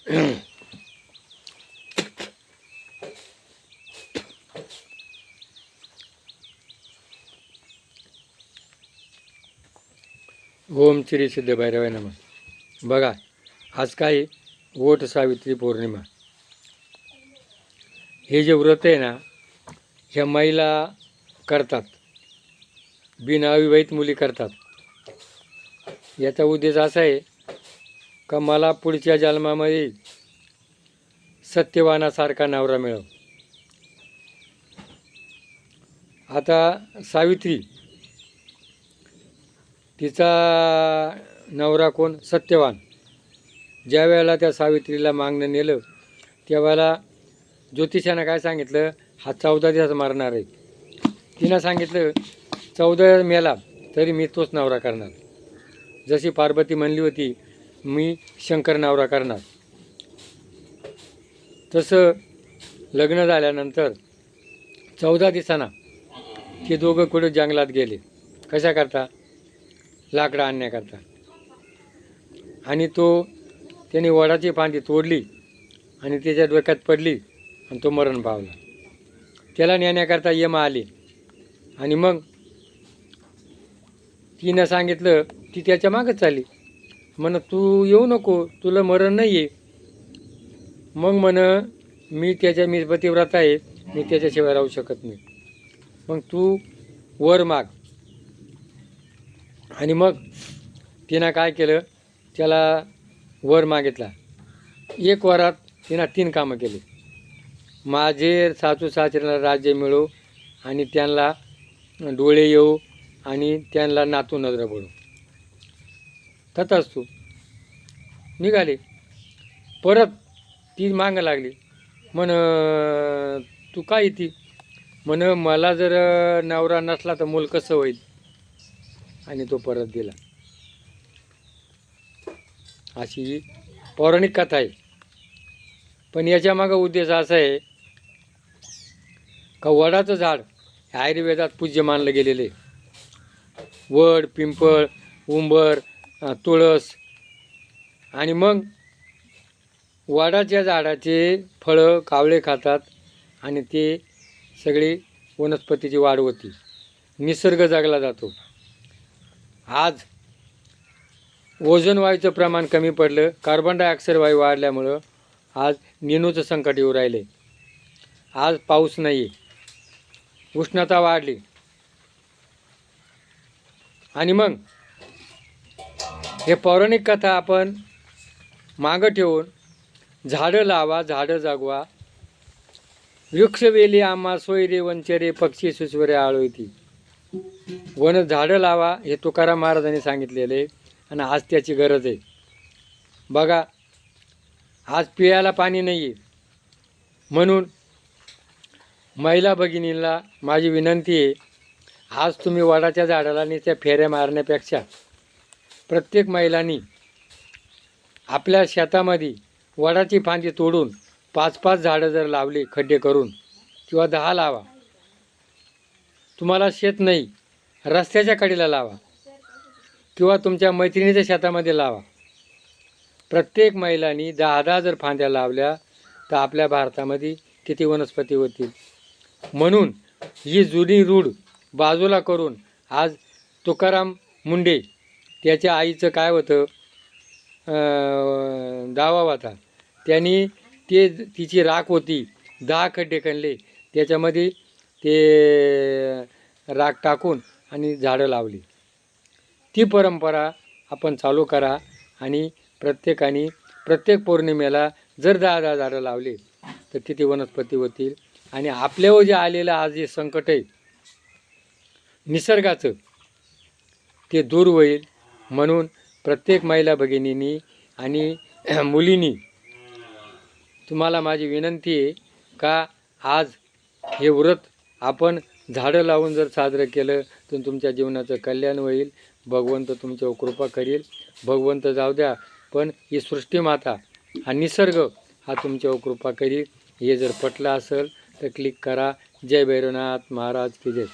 ओम श्री सिद्ध भैरवाय नमः. बघा, आज काय वट सावित्री पौर्णिमा. हे जे व्रत आहे ना, ह्या महिला करतात, बिनअविवाहित मुली करतात. याचा उद्देश असा आहे का मला पुढच्या जन्मामध्ये सत्यवानासारखा नवरा मिळव. आता सावित्री, तिचा नवरा कोण? सत्यवान. ज्या वेळेला त्या सावित्रीला मागणं नेलं त्यावेळेला ज्योतिषानं काय सांगितलं, हा 14 दिवस मारणार आहे. तिनं सांगितलं 14 मेला तरी मी तोच नवरा करणार. जशी पार्वती म्हणली होती मी शंकर नवरा करणार, तसं लग्न झाल्यानंतर 14 दिवसांना ते दोघं कुठं जंगलात गेले. कशा करता? लाकडं आणण्याकरता. आणि त्याने वडाची फांदी तोडली आणि त्याच्या डोक्यात पडली आणि तो मरण पावला. त्याला नेण्याकरता यम आले आणि मग तिनं सांगितलं, ती त्याच्या मागच चालली. म्हण तू येऊ नको, तुला मरण नाही आहे. मग मी पतिव्रता आहे, मी त्याच्याशिवाय राहू शकत नाही. मग तू वर माग. आणि मग तिनं काय केलं, त्याला वर मागितला. 1 वरात तिनं 3 कामं केली. माझे सासू सासऱ्यांना राज्य मिळो आणि त्यांना डोळे येऊ आणि त्यांना नातू नजर पडू. तथाच तू निघाले. परत ती मागं लागली. तू काय येते? मला जर नवरा नसला तर मूल कसं होईल? आणि तो परत दिला. अशी पौराणिक कथा आहे. पण याच्या मागं उद्देश असा आहे का वडाचं झाड आयुर्वेदात पूज्य मानलं गेलेले. वड, पिंपळ, उंबर, तुळस. आणि मग वडाच्या झाडाचे फळं कावळे खातात आणि ते सगळी वनस्पतीची वाढ होती, निसर्ग जगला जातो. आज ओझोन वायूचं प्रमाण कमी पडलं, कार्बन डायऑक्साईड वायू वाढल्यामुळं आज निनूचं संकट येऊ राहिले. आज पाऊस नाही, उष्णता वाढली. आणि मग हे पौराणिक कथा आपण मागं ठेवून झाडं लावा, झाडं जगवा. वृक्षवेली आम्हा सोयरे वंचरे, पक्षी सुस्वरे आळोती. झाडं लावा हे तुकाराम महाराजांनी सांगितलेलं आहे आणि आज त्याची गरज आहे. बघा, आज पियाला पाणी नाही आहे. म्हणून महिला भगिनींना माझी विनंती आहे, आज तुम्ही वडाच्या झाडाला नुसत्या फेऱ्या मारण्यापेक्षा प्रत्येक महिलांनी आपल्या शेतामध्ये वडाची फांदी तोडून 5-5 झाडं जर लावली, खड्डे करून, किंवा 10 लावा. तुम्हाला शेत नाही, रस्त्याच्या कडेला लावा किंवा तुमच्या मैत्रिणीच्या शेतामध्ये लावा. प्रत्येक महिलांनी 10-10 जर फांद्या लावल्या तर आपल्या भारतामध्ये किती वनस्पती होतील. म्हणून ही जुनी रूढ बाजूला करून आज तुकाराम मुंडे, त्याच्या आईचं काय होतं, दावा होता, त्यांनी तिची राख होती, 10 खड्डे खणले, त्याच्यामध्ये ते राख टाकून आणि झाडं लावली. ती परंपरा आपण चालू करा. आणि प्रत्येकाने प्रत्येक पौर्णिमेला जर 10-10 झाडं लावले तर किती वनस्पती होतील. आणि आपल्यावर जे आलेलं आज जे संकट आहे निसर्गाचं, ते दूर होईल. म्हणून प्रत्येक महिला भगिनींनी आणि मुलींनी तुम्हाला माझी विनंती आहे का आज हे व्रत आपण झाडं लावून जर साजरं केलं तर तुमच्या जीवनाचं कल्याण होईल. भगवंत तुमच्यावर कृपा करील. भगवंत जाऊ द्या, पण ही सृष्टीमाता, हा निसर्ग, हा तुमच्यावर कृपा करील. हे जर पटलं असेल तर क्लिक करा. जय भैरवनाथ महाराज की जय.